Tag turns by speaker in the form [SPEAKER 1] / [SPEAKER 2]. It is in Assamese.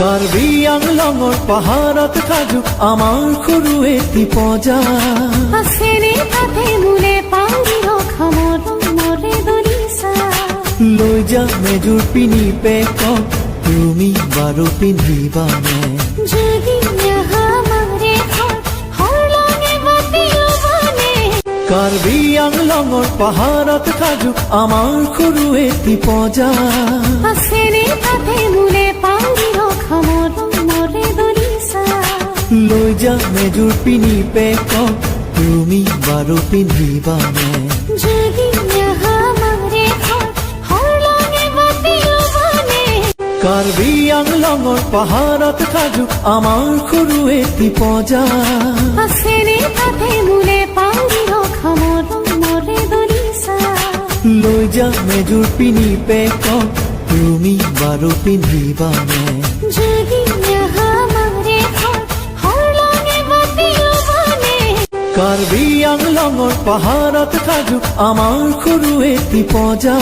[SPEAKER 1] কাৰ্বি আংলঙৰ পাহাৰত সাজু আমাৰ সৰু এটি পজা
[SPEAKER 2] আছেনে তাতে মোলে পাৰি ৰখা মৰমৰে দলিচা
[SPEAKER 1] লৈ যা মেজুৰ পিনি পেকক তুমি বাৰু পিন্ধিবানে
[SPEAKER 2] যদি আমাৰে হৰলঙে বাতিও বানে
[SPEAKER 1] কাৰ্বি আংলঙৰ পাহাৰত সাজু আমাৰ সৰু এটি পজা
[SPEAKER 2] আছেনে তাতে মোলে পাৰি ৰখা মৰমৰে দলিচা
[SPEAKER 1] লৈ যা মেজুৰ পিনি পেকক তুমি বাৰু পিন্ধিবানে
[SPEAKER 2] যদি আমাৰে হৰলঙে বাতিও বানে
[SPEAKER 1] কাৰ্বি আংলঙৰ পাহাৰত সাজু আমাৰ সৰু এটি পজা
[SPEAKER 2] আছেনে তাতে মোলে পাৰি ৰখা মৰমৰে দলিচা
[SPEAKER 1] লৈ যা মেজুৰ পিনি পেকক তুমি বাৰু পিন্ধিবানে
[SPEAKER 2] যদি আমাৰে হৰলঙে বাতিও বানে
[SPEAKER 1] কাৰ্বি আংলঙৰ পাহাৰত সাজু আমাৰ সৰু এটি পজা